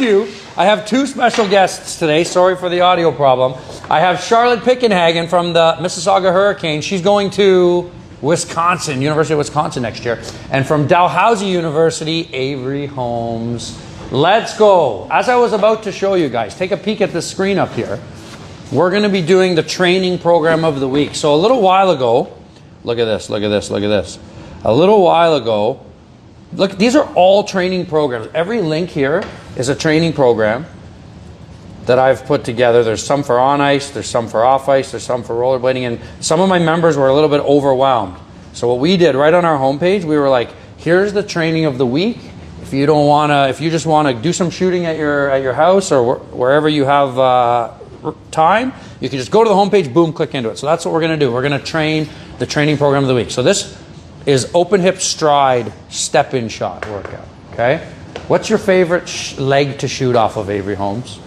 you I have two special guests today. Sorry for the audio problem. I have Charlotte Pickenhagen from the Mississauga Hurricanes. She's going to Wisconsin, University of Wisconsin next year. And from Dalhousie University, Avery Holmes. Let's go. As I was about to show you guys, take a peek at the screen up here. We're going to be doing the training program of the week. So a little while ago, look at this, look at this, look at this. A little while ago, look, these are all training programs. Every link here is a training program that I've put together. There's some for on ice, there's some for off ice, there's some for rollerblading, and some of my members were a little bit overwhelmed. So what we did right on our homepage, we were like, here's the training of the week. If you don't want to, if you just want to do some shooting at your house or wherever you have time, you can just go to the homepage, boom, click into it. So that's what we're going to do. We're going to train the training program of the week. So this is open hip stride step-in shot workout. Okay, what's your favorite leg to shoot off of, Avery Holmes?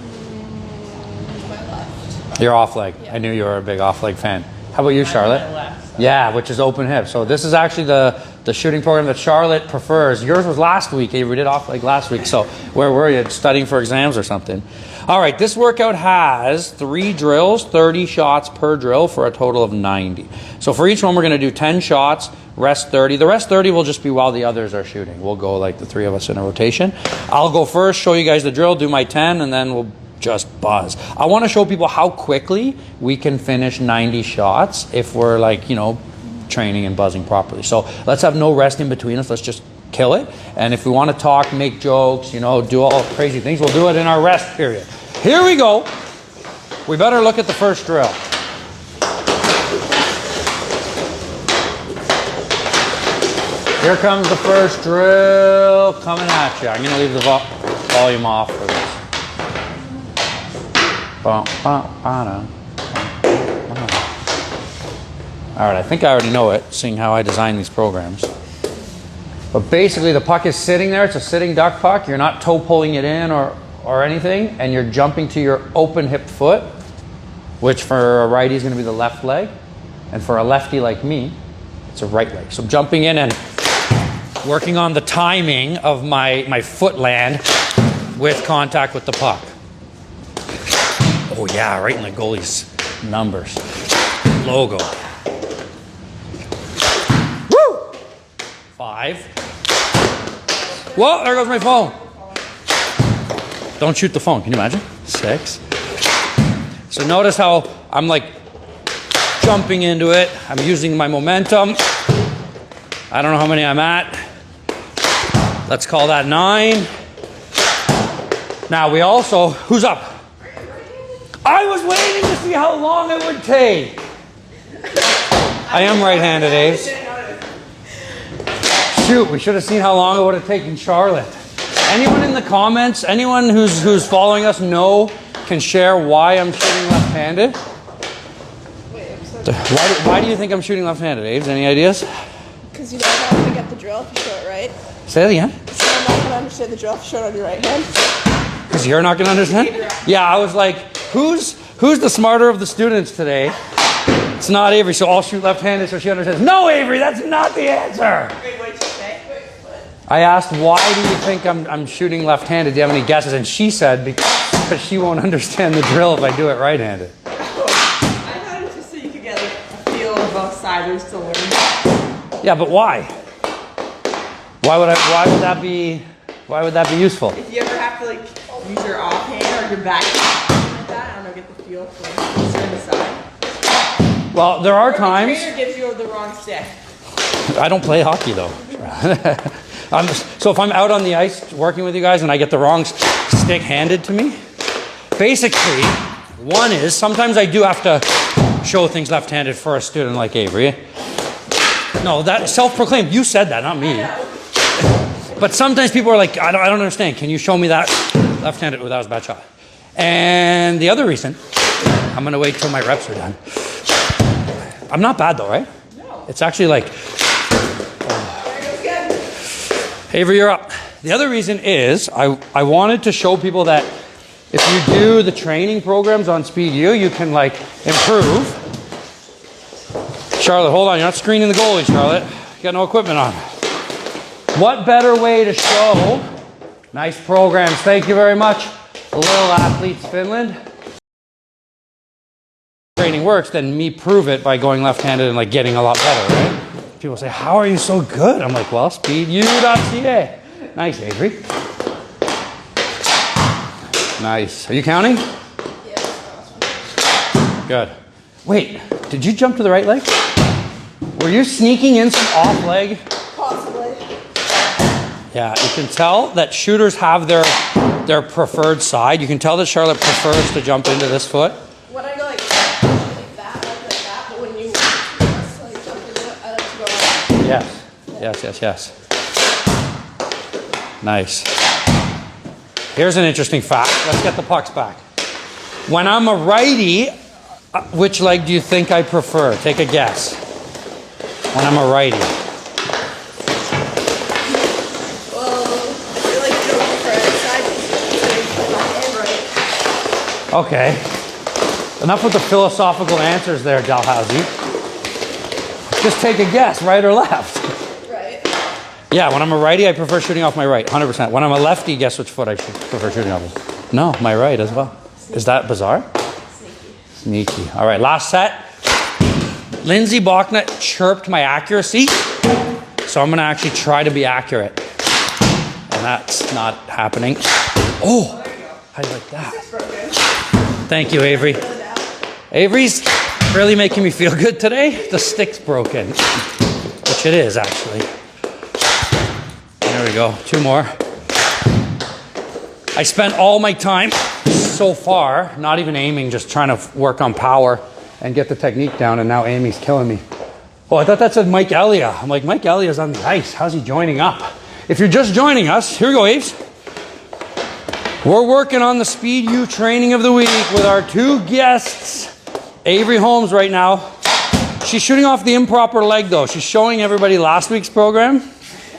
My left. Your off leg. Yeah. I knew you were a big off leg fan. How about you, Charlotte? My left, so. Yeah, which is open hip. So this is actually the shooting program that Charlotte prefers. Yours was last week. Avery did off leg last week. So where were you? Studying for exams or something? All right, this workout has 3 drills, 30 shots per drill for a total of 90. So for each one, we're going to do 10 shots, rest 30. The rest 30 will just be while the others are shooting. We'll go like the 3 of us in a rotation. I'll go first, show you guys the drill, do my 10, and then we'll just buzz. I want to show people how quickly we can finish 90 shots if we're like, you know, training and buzzing properly. So let's have no rest in between us. Let's just kill it. And if we want to talk, make jokes, you know, do all crazy things, we'll do it in our rest period. Here we go. We better look at the first drill. Here comes the first drill coming at you. I'm going to leave the volume off for this. All right, I think I already know it, seeing how I design these programs. But basically, the puck is sitting there. It's a sitting duck puck. You're not toe pulling it in or anything, and you're jumping to your open hip foot, which for a righty is going to be the left leg, and for a lefty like me, it's a right leg. So I'm jumping in and working on the timing of my foot land with contact with the puck. Oh yeah, right in the goalie's numbers. Logo. Woo! 5. Whoa, there goes my phone. Don't shoot the phone, can you imagine? 6. So notice how I'm like jumping into it. I'm using my momentum. I don't know how many I'm at. Let's call that 9. Now we also, who's up? I was waiting to see how long it would take. I am right-handed, Ace. Shoot, we should have seen how long it would have taken Charlotte. Anyone in the comments, anyone who's following us can share why I'm shooting left-handed? Why do you think I'm shooting left-handed, Aves? Any ideas? Because you don't know how to get the drill if you show it right. Say that again. So I'm not going to understand the drill if you show it on your right hand. Because you're not going to understand? Yeah, I was like, who's the smarter of the students today? It's not Avery, so I'll shoot left-handed so she understands. No, Avery, that's not the answer. Wait, what did you say? I asked, why do you think I'm shooting left-handed? Do you have any guesses? And she said, because she won't understand the drill if I do it right-handed. I thought it was just so you could get like, a feel of both sides to learn. Yeah, but why? Why would that be useful? If you ever have to like use your offhand or your backhand like that, I don't know, get the feel for the side. Well, there are times. The trainer gives you the wrong stick. I don't play hockey though. So if I'm out on the ice working with you guys and I get the wrong stick handed to me, basically, one is sometimes I do have to show things left-handed for a student like Avery. No, that self-proclaimed. You said that, not me. But sometimes people are like, I don't understand. Can you show me that left-handed? Oh, that was a bad shot. And the other reason, I'm going to wait till my reps are done. I'm not bad though, right? No. It's actually like, Avery, you're up. The other reason is I wanted to show people that if you do the training programs on Speed U, you can like improve. Charlotte, hold on. You're not screening the goalie, Charlotte. You got no equipment on. What better way to show Nice programs. Thank you very much. Little Athletes Finland. Training works, then me prove it by going left-handed and like getting a lot better, right? People say, how are you so good? I'm like, well, speedu.ca. Nice, Avery. Nice. Are you counting? Yeah. Good. Wait, did you jump to the right leg? Were you sneaking in some off leg? Possibly. Yeah, you can tell that shooters have their preferred side. You can tell that Charlotte prefers to jump into this foot. When I go like that, but when you just like jump into it, I like to go like Yes. Yes. Nice. Here's an interesting fact. Let's get the pucks back. When I'm a righty, which leg do you think I prefer? Take a guess. When I'm a righty. Well, I feel like you don't prefer side, right? Okay. Enough with the philosophical answers there, Dalhousie. Just take a guess, right or left. Right. Yeah, when I'm a righty, I prefer shooting off my right, 100%. When I'm a lefty, guess which foot I should prefer shooting off of? No, my right as well. Is that bizarre? Sneaky. All right, last set. Lindsay Bachna chirped my accuracy, so I'm going to actually try to be accurate. And that's not happening. Oh, how do you like that? Thank you, Avery. Avery's really making me feel good today. The stick's broken, which it is actually. There we go, 2 more. I spent all my time so far, not even aiming, just trying to work on power and get the technique down, and now Amy's killing me. Oh, I thought that said Mike Elia. I'm like, Mike Elia's on the ice. How's he joining up? If you're just joining us, here we go, Aves. We're working on the Speed U training of the week with our 2 guests. Avery Holmes right now. She's shooting off the improper leg though. She's showing everybody last week's program.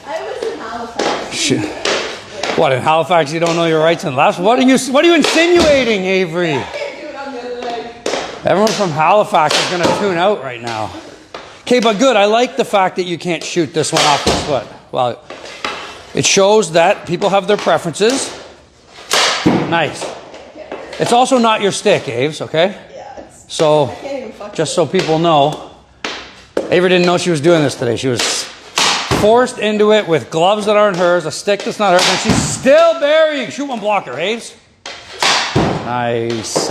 I was in Halifax. What, in Halifax you don't know your rights and lefts? What are you insinuating, Avery? I can't do it on the other leg. Everyone from Halifax is gonna tune out right now. Okay, but good. I like the fact that you can't shoot this one off this foot. Well, it shows that people have their preferences. Nice. It's also not your stick, Aves, okay? Yeah, it's, So, I can't even fuck just so people know, Avery didn't know she was doing this today. She was forced into it with gloves that aren't hers, a stick that's not hers, and she's still burying. Shoot one blocker, Aves. Nice.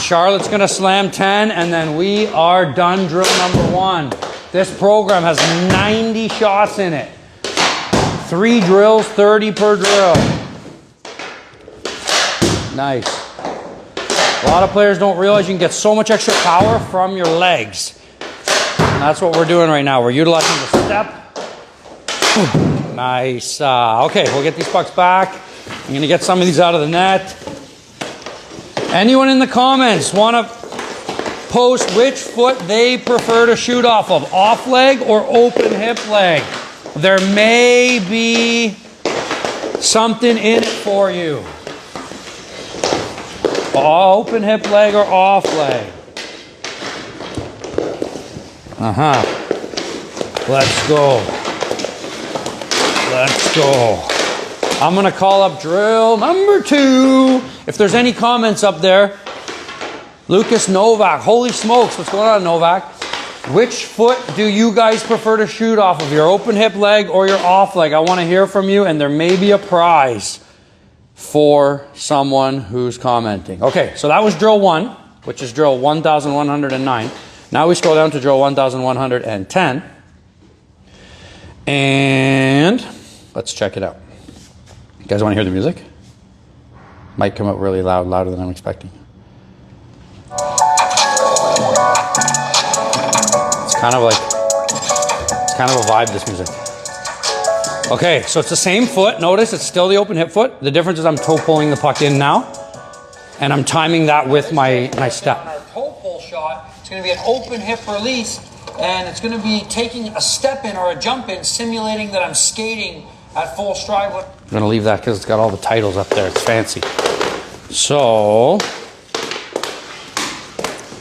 Charlotte's going to slam 10, and then we are done drill number 1. This program has 90 shots in it. 3 drills, 30 per drill. Nice. A lot of players don't realize you can get so much extra power from your legs. And that's what we're doing right now. We're utilizing the step. Nice. Okay, we'll get these pucks back. I'm going to get some of these out of the net. Anyone in the comments want to post which foot they prefer to shoot off leg or open hip leg? There may be something in it for you. Open hip leg or off leg. Let's go. Let's go. I'm going to call up drill number 2. If there's any comments up there. Lucas Novak. Holy smokes. What's going on, Novak? Which foot do you guys prefer to shoot off of? Your open hip leg or your off leg? I want to hear from you, and there may be a prize for someone who's commenting. Okay, so that was drill 1, which is drill 1109. Now we scroll down to drill 1110. And let's check it out. You guys want to hear the music? Might come out really loud, louder than I'm expecting. It's kind of a vibe, this music. Okay, so it's the same foot. Notice it's still the open hip foot. The difference is I'm toe pulling the puck in now, and I'm timing that with my step. Our toe pull shot, it's going to be an open hip release, and it's going to be taking a step in or a jump in, simulating that I'm skating at full stride. I'm going to leave that because it's got all the titles up there. It's fancy. So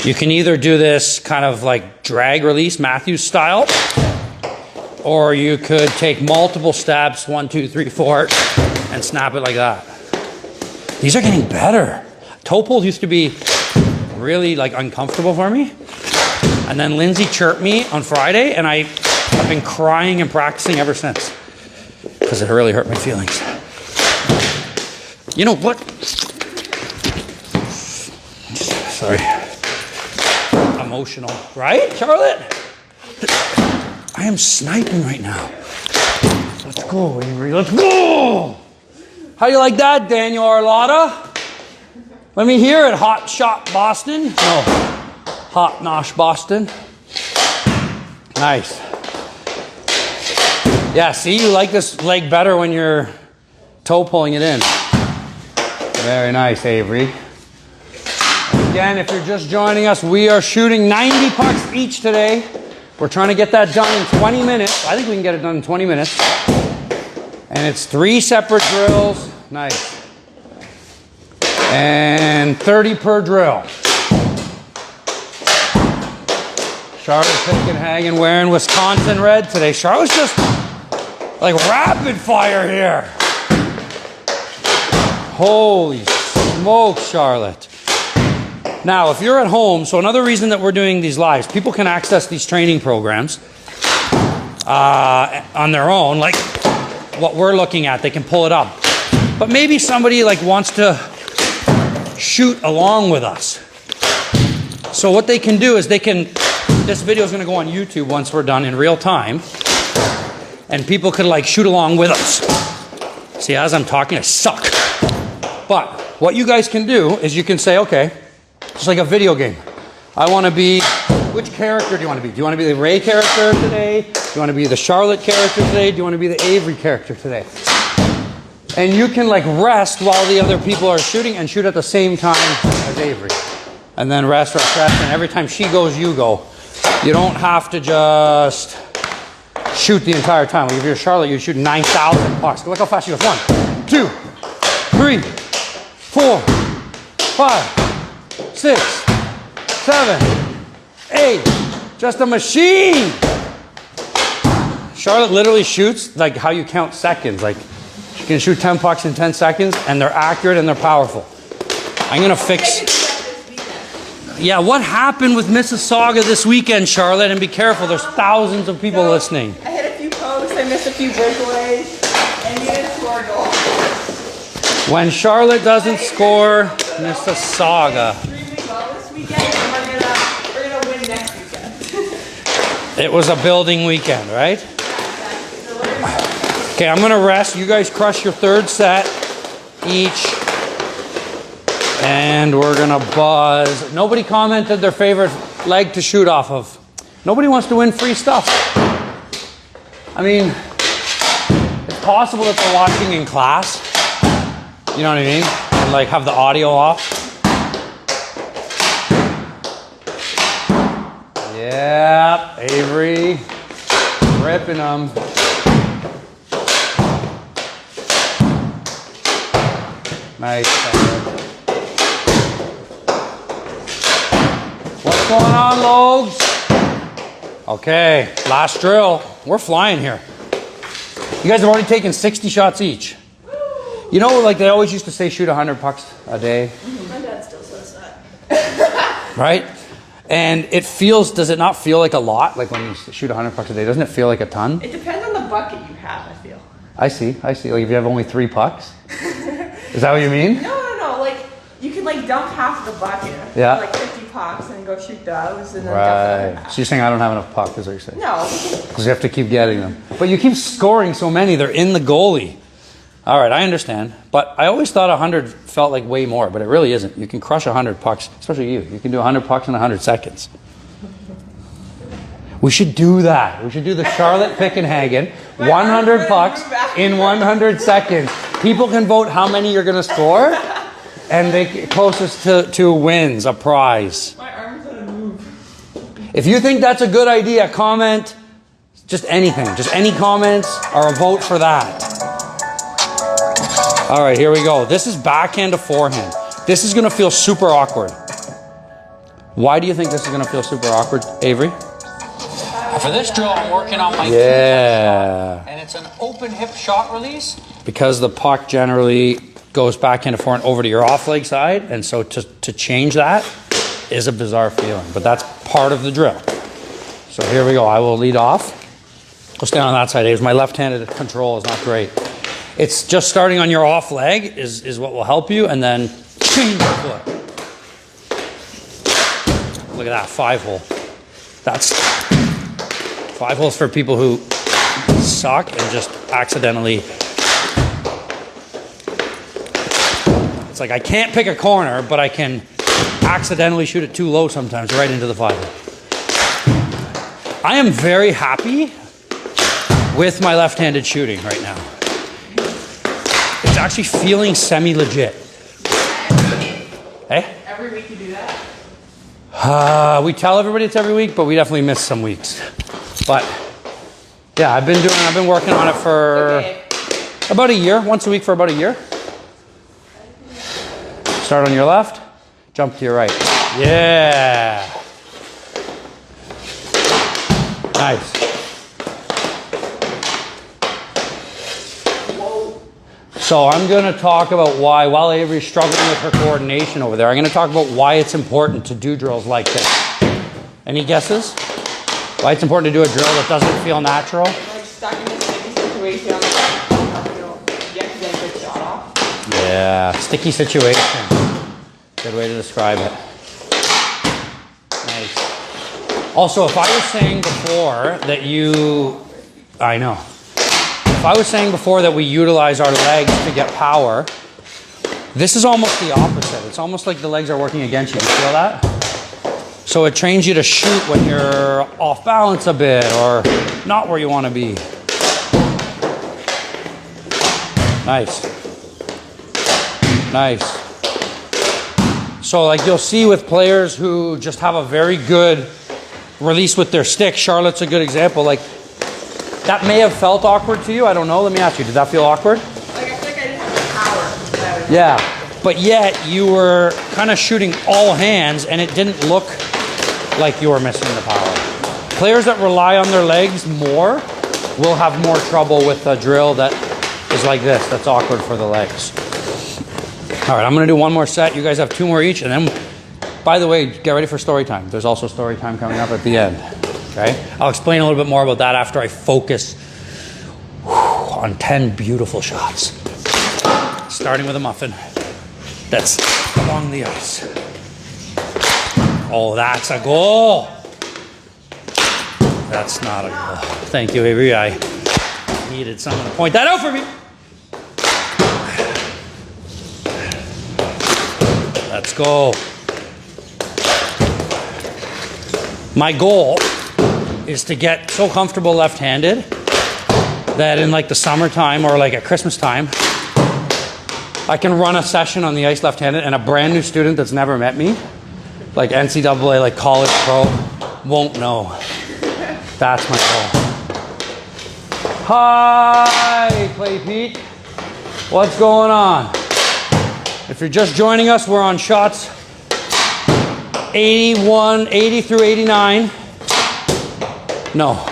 you can either do this kind of like drag release Matthews style, Or you could take multiple steps, 1, 2, 3, 4, and snap it like that. These are getting better. Toe pulls used to be really like uncomfortable for me. And then Lindsay chirped me on Friday, and I've been crying and practicing ever since. Because it really hurt my feelings. You know what? Sorry. Emotional, right, Charlotte? I am sniping right now. Let's go, Avery. Let's go! How do you like that, Daniel Arlotta? Let me hear it. Hot shot Boston. No. Hot nosh Boston. Nice. Yeah, see, you like this leg better when you're toe pulling it in. Very nice, Avery. Again, if you're just joining us, we are shooting 90 pucks each today. We're trying to get that done in 20 minutes. I think we can get it done in 20 minutes. And it's 3 separate drills. Nice. And 30 per drill. Charlotte Pickenhagen wearing Wisconsin red today. Charlotte's just like rapid fire here. Holy smoke, Charlotte. Now, if you're at home, so another reason that we're doing these lives, people can access these training programs on their own, like what we're looking at. They can pull it up. But maybe somebody like wants to shoot along with us. So what they can do is this video is going to go on YouTube once we're done in real time. And people could like shoot along with us. See, as I'm talking, I suck. But what you guys can do is you can say, okay, it's like a video game. I want to be, which character do you want to be? Do you want to be the Ray character today? Do you want to be the Charlotte character today? Do you want to be the Avery character today? And you can like rest while the other people are shooting and shoot at the same time as Avery. And then rest, and every time she goes, you go. You don't have to just shoot the entire time. Like if you're Charlotte, you shoot 9,000 pucks. Look how fast she goes. 1, 2, 3, 4, 5. 6, 7, 8. Just a machine. Charlotte literally shoots like how you count seconds. Like she can shoot 10 pucks in 10 seconds and they're accurate and they're powerful. I'm going to fix... Yeah, what happened with Mississauga this weekend, Charlotte? And be careful, there's thousands of people listening. I hit a few posts, I missed a few breakaways, and you didn't score a goal. When Charlotte doesn't score, Mississauga. We're gonna win next weekend. It was a building weekend, right? Okay, I'm gonna rest. You guys crush your third set each. And we're gonna buzz. Nobody commented their favorite leg to shoot off of. Nobody wants to win free stuff. I mean, it's possible that they're watching in class. You know what I mean? And like have the audio off. Yep, Avery, ripping them. Nice. What's going on, Logs? Okay, last drill. We're flying here. You guys have already taken 60 shots each. You know, like they always used to say, shoot 100 pucks a day. My dad still says that. Right? And it feels, does it not feel like a lot? Like when you shoot 100 pucks a day, doesn't it feel like a ton? It depends on the bucket you have, I feel. I see. Like if you have only 3 pucks? Is that what you mean? No. Like, you can like dump half the bucket. Yeah. Like 50 pucks and go shoot those and then dump the Right. other half. So you're saying I don't have enough pucks, is what you're saying? No. Because you have to keep getting them. But you keep scoring so many, they're in the goalie. All right, I understand. But I always thought 100 felt like way more, but it really isn't. You can crush 100 pucks, especially you. You can do 100 pucks in 100 seconds. We should do that. We should do the Charlotte Pickenhagen 100 pucks in 100 seconds. People can vote how many you're going to score, and they closest to wins a prize. My arm's gonna move. If you think that's a good idea, comment just anything. Just any comments or a vote for that. All right, here we go. This is backhand to forehand. This is going to feel super awkward. Why do you think this is going to feel super awkward, Avery? For this drill, I'm working on my Yeah. and it's an open hip shot release. Because the puck generally goes back into forehand over to your off leg side, and so to change that is a bizarre feeling, but that's part of the drill. So here we go. I will lead off. Go stand on that side, Aves. My left-handed control is not great. It's just starting on your off leg is what will help you, and then change the foot. Look at that, 5-hole. That's 5 holes for people who suck and just accidentally. It's like I can't pick a corner, but I can accidentally shoot it too low sometimes, right into the 5-hole. I am very happy with my left-handed shooting right now. It's actually feeling semi-legit. Hey? Every week you do that? We tell everybody it's every week, but we definitely miss some weeks. But yeah, I've been working on it for about a year, once a week for about a year. Start on your left, jump to your right. Yeah. Nice. So I'm going to talk about why, while Avery's struggling with her coordination over there, I'm going to talk about why it's important to do drills like this. Any guesses? Why it's important to do a drill that doesn't feel natural? Like stuck in this sticky situation, you have to get a good shot off. Yeah, sticky situation. Good way to describe it. Nice. Also, if I was saying before that If I was saying before that we utilize our legs to get power, this is almost the opposite. It's almost like the legs are working against you. You feel that? So it trains you to shoot when you're off balance a bit or not where you want to be. Nice. Nice. So like you'll see with players who just have a very good release with their stick. Charlotte's a good example. Like that may have felt awkward to you. I don't know. Let me ask you, did that feel awkward? Like I feel like I didn't have the power. Yeah. But yet you were kind of shooting all hands and it didn't look like you were missing the power. Players that rely on their legs more will have more trouble with a drill that is like this. That's awkward for the legs. All right, I'm going to do one more set. You guys have 2 more each. And then, by the way, get ready for story time. There's also story time coming up at the end. Okay? I'll explain a little bit more about that after I focus on 10 beautiful shots. Starting with a muffin that's along the ice. Oh, that's a goal. That's not a goal. Thank you, Avery. I needed someone to point that out for me. Let's go. My goal is to get so comfortable left-handed that in like the summertime or like at Christmas time, I can run a session on the ice left-handed and a brand new student that's never met me, like NCAA, like college pro, won't know. That's my goal. Hi, Clay Pete. What's going on? If you're just joining us, we're on shots 80 through 89. No,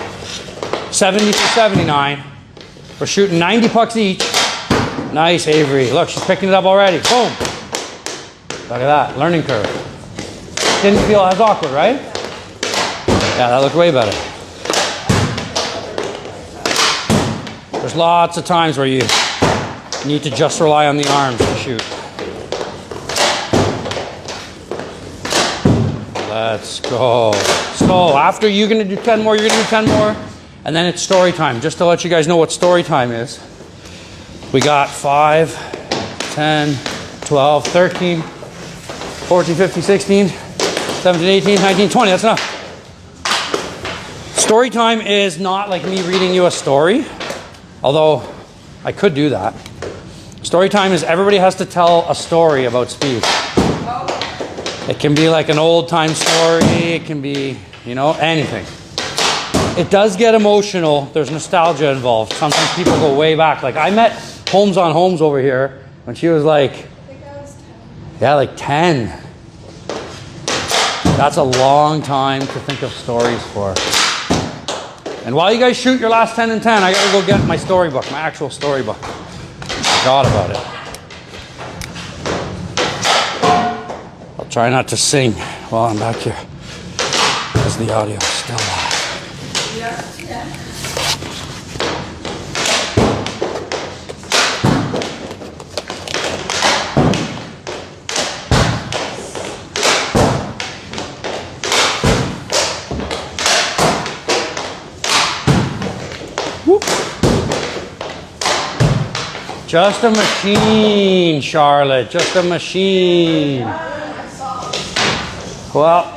70 through 79. We're shooting 90 pucks each. Nice, Avery. Look, she's picking it up already. Boom. Look at that, learning curve. Didn't feel as awkward, right? Yeah, that looked way better. There's lots of times where you need to just rely on the arms to shoot. Let's go. So after you're going to do 10 more, you're going to do 10 more. And then it's story time. Just to let you guys know what story time is. We got 5, 10, 12, 13, 14, 15, 16, 17, 18, 19, 20. That's enough. Story time is not like me reading you a story. Although I could do that. Story time is everybody has to tell a story about speed. It can be like an old time story. It can be, anything. It does get emotional. There's nostalgia involved. Sometimes people go way back. Like I met Holmes on Holmes over here when she was like, I think I was 10. Yeah, like 10. That's a long time to think of stories for. And while you guys shoot your last 10 and 10, I gotta go get my storybook, my actual storybook. Forgot about it. I'll try not to sing while I'm back here, because the audio is still live. Yeah. Just a machine, Charlotte. Just a machine. Well.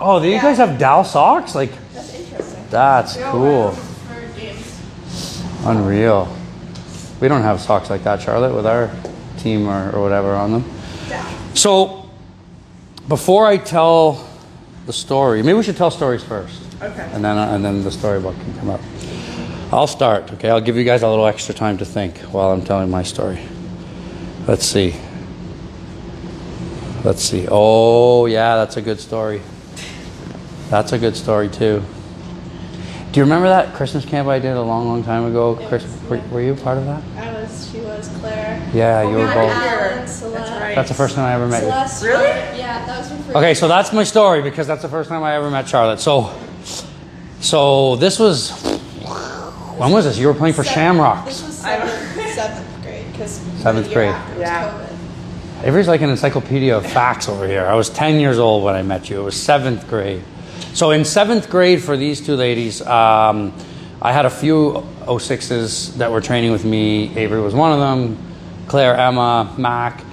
Oh, do you guys have Dow socks? Like, That's interesting. that's cool. Unreal. We don't have socks like that, Charlotte, with our team or whatever on them. So, before I tell the story, maybe we should tell stories first. Okay. And then the storybook can come up. I'll start, okay? I'll give you guys a little extra time to think while I'm telling my story. Let's see. Oh, yeah, that's a good story. That's a good story, too. Do you remember that Christmas camp I did a long, long time ago? Chris, were you part of that? She was Claire. Yeah, you were both. Alan, Celeste. That's right. That's the first time I ever met you. Celeste, Really? Yeah, that was her first. Okay, so that's my story because that's the first time I ever met Charlotte. So this was, when was this? You were playing for Shamrocks. This was seventh grade. Because Seventh grade. Yeah. COVID. Avery's like an encyclopedia of facts over here. I was 10 years old when I met you. It was 7th grade. So in 7th grade for these two ladies, I had a few 06s that were training with me. Avery was one of them, Claire, Emma, Mac.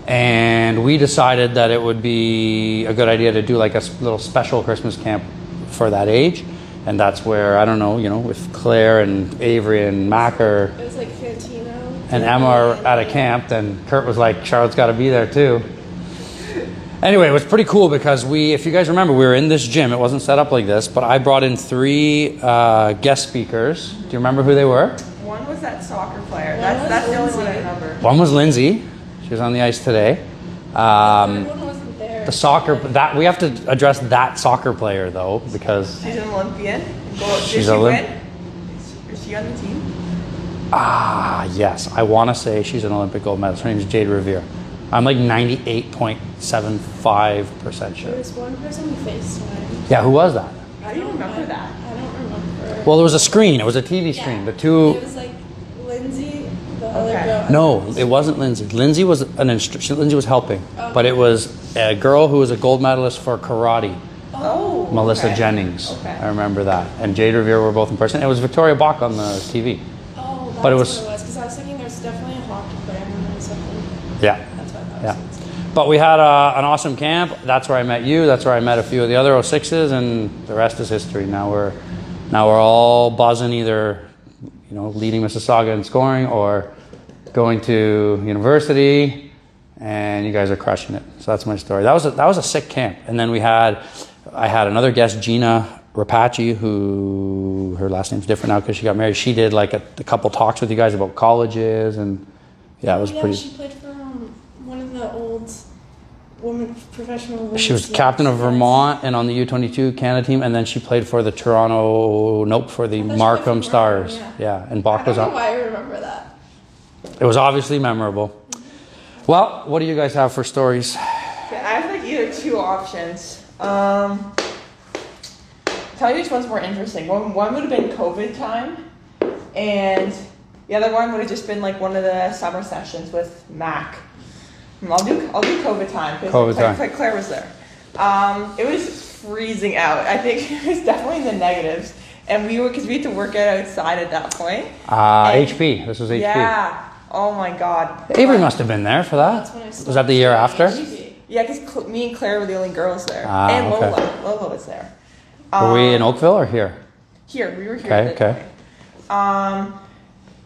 And we decided that it would be a good idea to do like a little special Christmas camp for that age. And that's where, I don't know, if Claire and Avery and Mac It was like Fantino. and Emma are at a camp, then Kurt was like, Charlotte's got to be there too. Anyway, it was pretty cool because if you guys remember, we were in this gym. It wasn't set up like this, but I brought in 3 guest speakers. Do you remember who they were? One was that soccer player. That's the only one I remember. One was Lindsay. She was on the ice today. One wasn't there. The soccer, that we have to address that soccer player though, because She's an Olympian. She's Did she Olymp- win? Is she on the team? yes, I want to say she's an Olympic gold medalist. Her name is Jade Revere. I'm like 98.75% There sure. was one person who FaceTimed. Yeah, who was that? How do you remember that? I don't remember. Well, there was a screen. It was a TV screen. The two. It was like Lindsay, the other Okay. girl. No, it wasn't Lindsay. Lindsay was Lindsay was helping, but it was a girl who was a gold medalist for karate, Oh. Melissa okay. Jennings. Okay. I remember that. And Jade Revere were both in person. It was Victoria Bach on the TV. Oh, that's But it what was- it was. Because I was thinking there's definitely a hockey player and there was something. Yeah, That's what I thought. yeah. But we had an awesome camp. That's where I met you. That's where I met a few of the other 06s, and the rest is history. Now we're all buzzing, either leading Mississauga in scoring or going to university, and you guys are crushing it. So that's my story. That was a sick camp. And then I had another guest, Gina Rapace, who her last name's different now because she got married. She did like a couple talks with you guys about colleges, and yeah, it was pretty. She played for one of the old professional women's She was teams. captain of Vermont and on the U22 Canada team, and then she played for the for the Markham for Stars. Markham, Yeah, and I Bach was don't know on. why I remember that. It was obviously memorable. Well, what do you guys have for stories? Okay, I have like either 2 options. Tell you which one's more interesting. One would have been COVID time, and the other one would have just been like one of the summer sessions with Mac. I'll do COVID time COVID time. because Claire was there. It was freezing out. I think it was definitely in the negatives, and because we had to work out outside at that point. And- HP. This was HP. Yeah. Oh my God. Avery must have been there for that. That's when I Was that the year after? Yeah, because me and Claire were the only girls there, Ah, and Lola. okay. Lola was there. Were we in Oakville or here? Here, we were here. Okay, at that okay. point.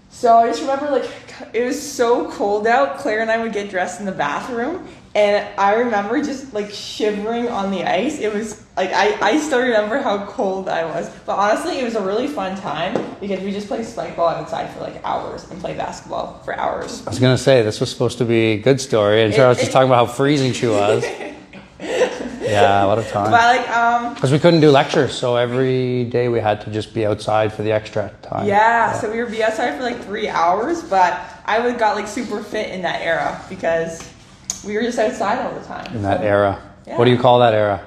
So I just remember like it was so cold out. Claire and I would get dressed in the bathroom, and I remember just like shivering on the ice. It was like I still remember how cold I was. But honestly, it was a really fun time because we just played spike ball outside for like hours and played basketball for hours. I was gonna say this was supposed to be a good story, and Charles was talking about how freezing she was. Yeah, a lot of time. But like, Because we couldn't do lectures, so every day we had to just be outside for the extra time. yeah, so we would be outside for like 3 hours, but I would got like super fit in that era because we were just outside all the time. In that era. Yeah. What do you call that era?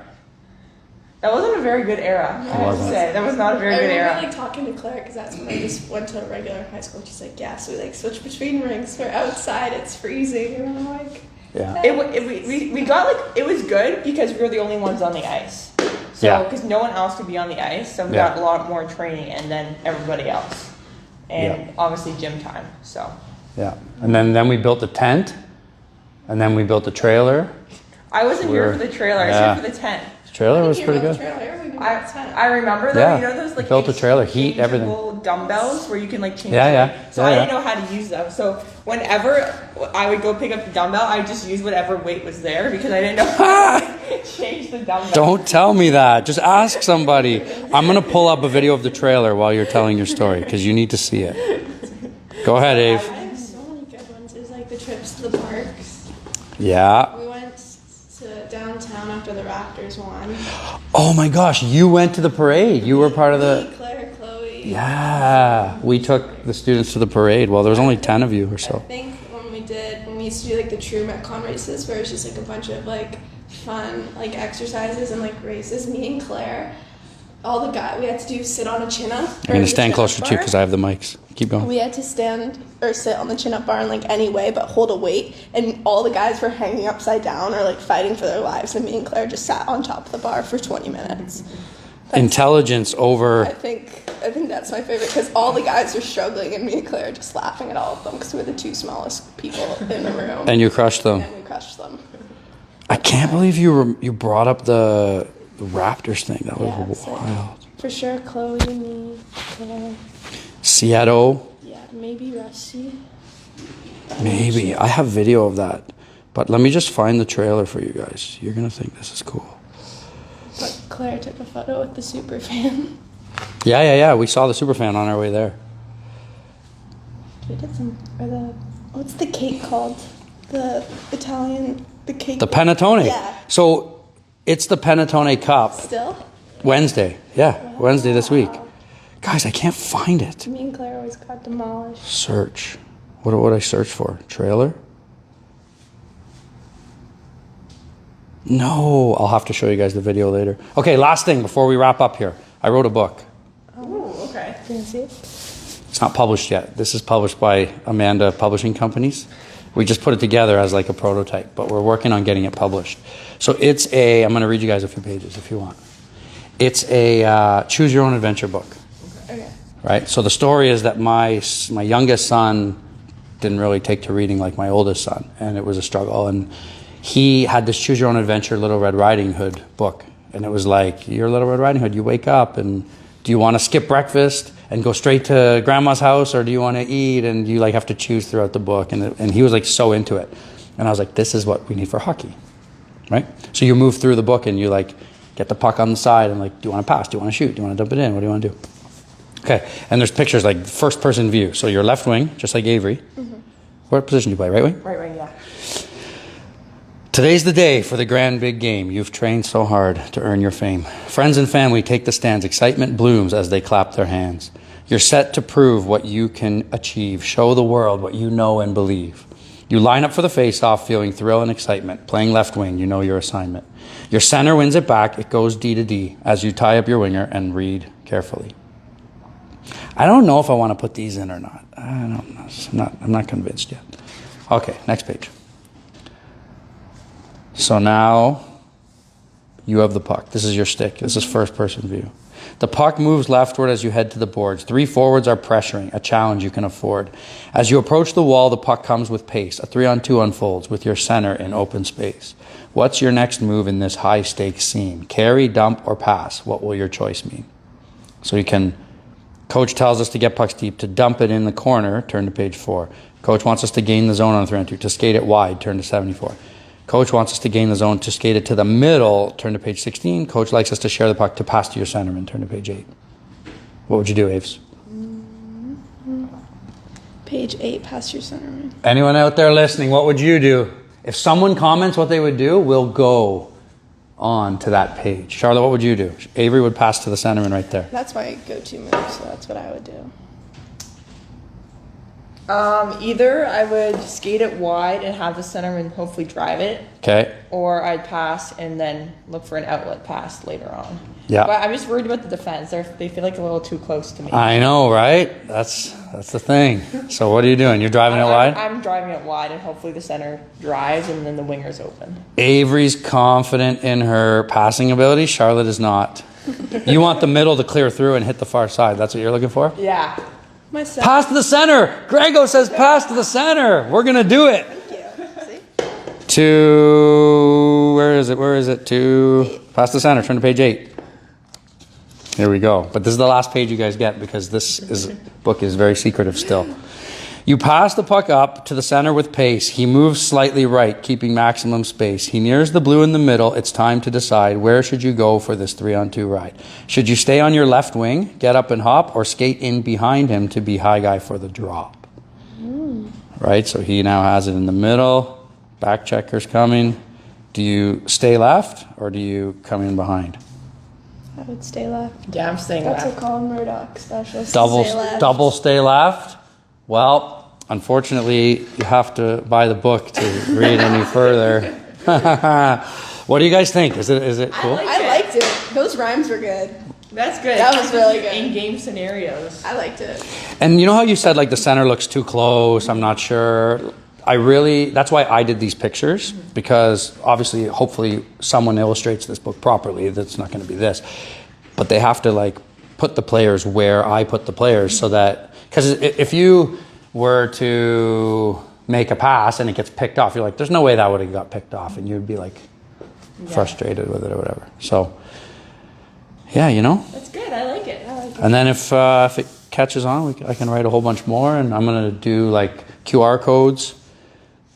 That wasn't a very good era, I have to say. That was not a very good I era. remember like talking to Claire because that's when I just went to a regular high school. She's like, yeah, so we like switch between rings. We're outside, it's freezing, and I'm like, Yeah. We got like, it was good because we were the only ones on the ice. So, Yeah. because no one else could be on the ice, so we Yeah. got a lot more training and then everybody else. And Yeah. obviously gym time, so. Yeah. And then we built the tent, and then we built the trailer. I wasn't here for the trailer, I was Yeah. here for the tent. The trailer I was think pretty you good. built the trailer, we built I, the tent. I remember though, Yeah. you know those like Built a trailer, heat, everything. exchangeable dumbbells where you can like change Yeah, the yeah. weight. So Yeah, I yeah. didn't know how to use them. So whenever I would go pick up the dumbbell, I would just use whatever weight was there because I didn't know how to change the dumbbell. Don't tell me that. Just ask somebody. I'm going to pull up a video of the trailer while you're telling your story because you need to see it. Go ahead, I Ave. have so many good ones. It was like the trips to the parks. Yeah. We went to downtown after the Raptors won. Oh my gosh, you went to the parade. You were part of Me, the... Claire, Chloe. Yeah. We took the students to the parade. Well, there was only 10 of you or I so. think when we used to do like the true Metcon races where it's just like a bunch of like fun like exercises and like races, me and Claire, all the guys, we had to do sit on a chin up. I'm going to stand closer to you because I have the mics. Keep going. We had to stand or sit on the chin up bar in like any way but hold a weight, and all the guys were hanging upside down or like fighting for their lives, and me and Claire just sat on top of the bar for 20 minutes. Intelligence over... I think that's my favorite because all the guys are struggling and me and Claire are just laughing at all of them because we're the two smallest people in the room. And you crushed them. And we crushed them. I can't believe you brought up the Raptors thing. That Yeah, was it's like- wild. For sure, Chloe, me, Claire. Seattle, Yeah, maybe Rusty. maybe. I have video of that. But let me just find the trailer for you guys. You're going to think this is cool. But Claire took a photo with the super fan. Yeah. We saw the superfan on our way there. We did some, what's the cake called? The Italian, the cake. The Panettone. Yeah. So it's the Panettone Cup. Still? Wednesday. Yeah, Wednesday this week. Guys, I can't find it. Me and Claire always got demolished. Search. What would I search for? Trailer? No, I'll have to show you guys the video later. Okay, last thing before we wrap up here. I wrote a book. Ooh, okay. Can you see it? It's not published yet. This is published by Amanda Publishing Companies. We just put it together as like a prototype, but we're working on getting it published. So I'm going to read you guys a few pages if you want. It's a choose your own adventure book. Okay. Right? So the story is that my youngest son didn't really take to reading like my oldest son, and it was a struggle. And he had this Choose Your Own Adventure Little Red Riding Hood book, and it was like, you're Little Red Riding Hood, you wake up, and do you want to skip breakfast and go straight to grandma's house, or do you want to eat? And you like have to choose throughout the book, and he was like so into it. And I was like, this is what we need for hockey, right? So you move through the book, and you like get the puck on the side, and like, do you want to pass? Do you want to shoot? Do you want to dump it in? What do you want to do? Okay, and there's pictures like first person view. So you're left wing, just like Avery. Mm-hmm. What position do you play? Right wing? Right, yeah. Today's the day for the grand big game. You've trained so hard to earn your fame. Friends and family take the stands. Excitement blooms as they clap their hands. You're set to prove what you can achieve. Show the world what you know and believe. You line up for the face-off, feeling thrill and excitement. Playing left wing, you know your assignment. Your center wins it back. It goes D to D as you tie up your winger and read carefully. I don't know if I want to put these in or not. I'm not convinced yet. Okay, next page. So now you have the puck. This is your stick. This is first person view. The puck moves leftward as you head to the boards. 3 forwards are pressuring, a challenge you can afford. As you approach the wall, the puck comes with pace. A 3-on-2 unfolds with your center in open space. What's your next move in this high-stakes scene? Carry, dump, or pass? What will your choice mean? So you can... Coach tells us to get pucks deep, to dump it in the corner, turn to page 4. Coach wants us to gain the zone on 3-on-2, to skate it wide, turn to 74. Coach wants us to gain the zone, to skate it to the middle, turn to page 16. Coach likes us to share the puck, to pass to your centerman, turn to page 8. What would you do, Aves? Page 8, pass your centerman. Anyone out there listening, what would you do? If someone comments what they would do, we'll go on to that page. Charlotte, what would you do? Avery would pass to the centerman right there. That's my go-to move, so that's what I would do. Either I would skate it wide and have the centerman hopefully drive it, Okay. or I'd pass and then look for an outlet pass later on. Yeah. But I'm just worried about the defense. They feel like a little too close to me. I know, right? That's the thing. So what are you doing? You're driving it wide? I'm driving it wide, and hopefully the center drives, and then the winger's open. Avery's confident in her passing ability. Charlotte is not. You want the middle to clear through and hit the far side. That's what you're looking for? Yeah. My son. Pass to the center. Grego says pass to the center. We're going to do it. Thank you. See? To, where is it? To, pass the center. Turn to page 8. Here we go. But this is the last page you guys get because book is very secretive still. You pass the puck up to the center with pace. He moves slightly right, keeping maximum space. He nears the blue in the middle. It's time to decide where should you go for this 3-on-2 ride. Should you stay on your left wing, get up and hop, or skate in behind him to be high guy for the drop? Right, so he now has it in the middle. Back checker's coming. Do you stay left or do you come in behind? I would stay left. Yeah, I'm staying That's left. a Colin Murdoch special. Double stay left. Well, unfortunately, you have to buy the book to read any further. What do you guys think? Is it cool? I liked it. Those rhymes were good. That's good. That was really good. In-game scenarios. I liked it. And you know how you said like the center looks too close, I'm not sure. That's why I did these pictures, because obviously, hopefully someone illustrates this book properly. That's not going to be this. But they have to like put the players where I put the players so that, because if you were to make a pass and it gets picked off, you're like, there's no way that would have got picked off, and you'd be like frustrated with it or whatever. So yeah, you know. That's good. I like it. And then if it catches on, I can write a whole bunch more, and I'm gonna do like QR codes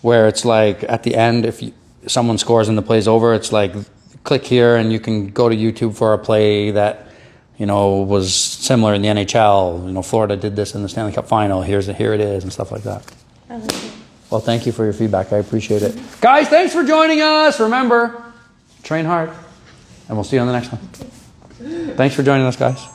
where it's like at the end, if someone scores and the play's over, it's like click here and you can go to YouTube for a play that, you know, was similar in the NHL. You know, Florida did this in the Stanley Cup final. Here it is, and stuff like that. I like it. Well, thank you for your feedback. I appreciate it. Guys, thanks for joining us. Remember, train hard, and we'll see you on the next one. Thanks for joining us, guys.